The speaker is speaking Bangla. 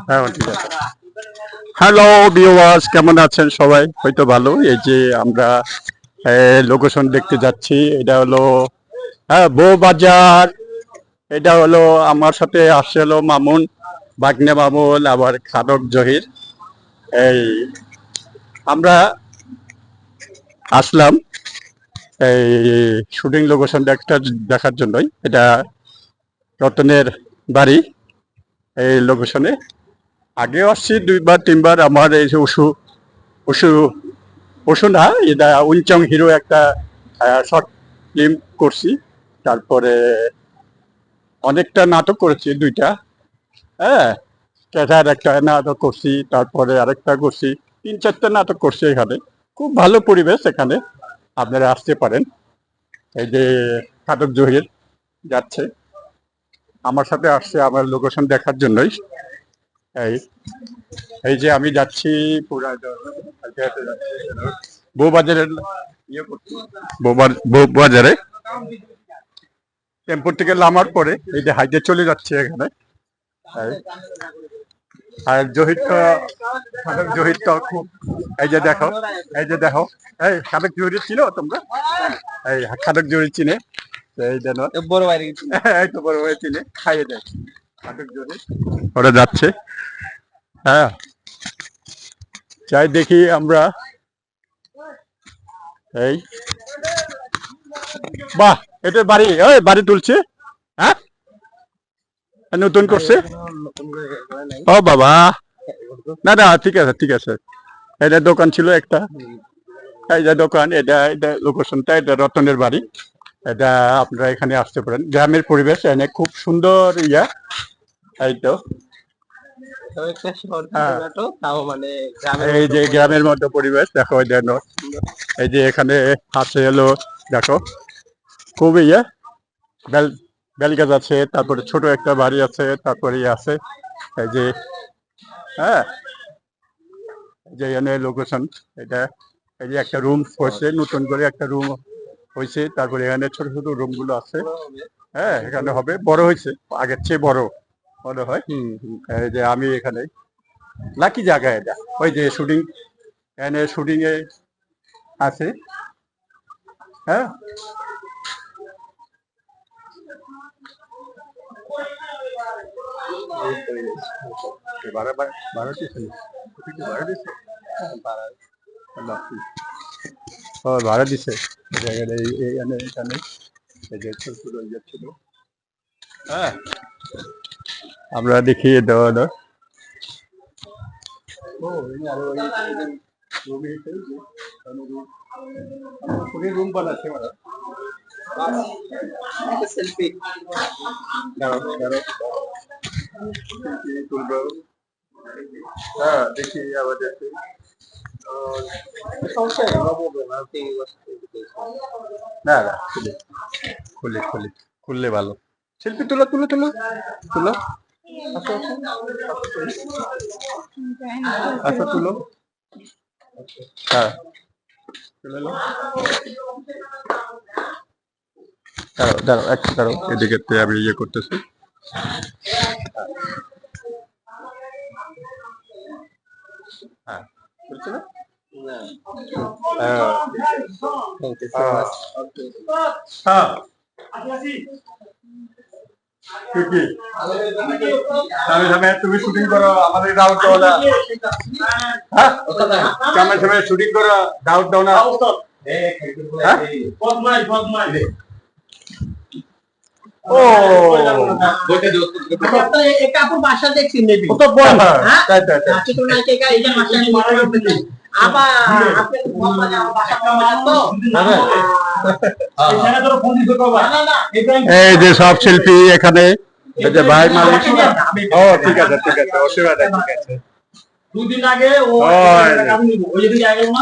হ্যাঁ ঠিক আছে। হ্যালো ভিউয়ার্স, কেমন আছেন সবাই? হয়তো ভালো। এই যে আমরা লোকেশন দেখতে যাচ্ছি, এটা হলো বউবাজার। এটা হলো আমার সাথে আসছে হলো মামুন, বাগনে মামুন, আবার খাদক জহির। এই আমরা আসলাম এই শুটিং লোকেশন দেখার জন্যই। এটা রতনের বাড়ি। এই লোকেশনে আগেও আসছি দুইবার তিনবার। আমার এই যে উসু পশু না, এটা উইনচং হিরো একটা শর্ট ফিল্ম করছি। তারপরে অনেকটা নাটক করেছি, দুইটা। হ্যাঁ, ক্যাথার একটা নাটক করছি, তারপরে আরেকটা করছি, তিন চারটা নাটক করছি এখানে। খুব ভালো পরিবেশ এখানে, আপনারা আসতে পারেন। এই যে খাদক জহির যাচ্ছে, আমার সাথে আসছে আমার লোকেশন দেখার জন্যই। এই এই যে আমি যাচ্ছি পুরা বউবাজারের বউবাজারে টেম্পো থেকে নামার পরে এই যে হাইটে চলে যাচ্ছে এখানে। আর জহির তো খুব, এই যে দেখো, এই যে দেখো, এই খাদক জহির চিনো তোমরা? এই খাদক জহির চিনে, এই যেন বড় ভাই, এই তো বড় ভাই চিনে, খাইয়ে দেয় খাদক জহির। ওরা যাচ্ছে। হ্যাঁ, চাই দেখি আমরা। এই বাহ, এটা বাড়ি, ওই বাড়ি তুলছে। হ্যাঁ, নতুন করছে। ও বাবা, না না, ঠিক আছে ঠিক আছে। এটা দোকান ছিল একটা, এই যে দোকান। এটা এটা লোকেশনটা, এটা রতনের বাড়ি। এটা আপনারা এখানে আসতে পারেন। গ্রামের পরিবেশ এনে খুব সুন্দর। এই তো এই যে গ্রামের মধ্যে পরিবেশ দেখো। এই যে এখানে আছে হলো, দেখো খুব বেল গাছ আছে, তারপরে ছোট একটা বাড়ি আছে, তারপরে আছে এই যে, হ্যাঁ, যে এখানে লোকেশন। এটা এই যে একটা রুম হয়েছে, নতুন করে একটা রুম হয়েছে। তারপরে এখানে ছোট ছোট রুম গুলো আছে। হ্যাঁ, এখানে হবে, বড় হয়েছে, আগের চেয়ে বড় মনে হয়। এই যে আমি এখানে লাকি জায়গা এটা। ওই যে শুটিং, এখানে শুটিং এ আছে। হ্যাঁ, ভাড়া দিছে এখানে, এখানে এই যে ছোট ছোট ছিল। হ্যাঁ, আমরা দেখি দেওয়া দাও। রুম বানাচ্ছে মানে সেলফি তুলবো। হ্যাঁ, দেখি আবার দেখি। না না, খুলে খুলে খুললে ভালো। সেলফি তুলো তুলো তুলো তুলো। আচ্ছা আচ্ছা, তুলো। হ্যাঁ, তুলে নাও। দাঁড়াও দাঁড়াও, একটা দাঁড়াও, এদিকে আমি ইয়ে করতেছি। হ্যাঁ, বুঝছো না? হ্যাঁ, তুমি শুটিং করো, আমাদের ডাউট দাও না। হ্যাঁ, সময় শুটিং করো, ডাউট দাও না। ও কাপড় বাসা দেখছি নেবি তো বল। হ্যাঁ, তাই তাই তাই। আচ্ছা, তো না কে এই যে মাসে মারা গেছে আবার আপনি বাসা তো এখানে তো ফোন দিতে কবা। না না, এই যে সব শিল্পী এখানে, এই যে ভাই মালিক। ও ঠিক আছে ঠিক আছে, অসুবিধা নেই, ঠিক আছে। দুদিন আগে ও ওই যে আগে না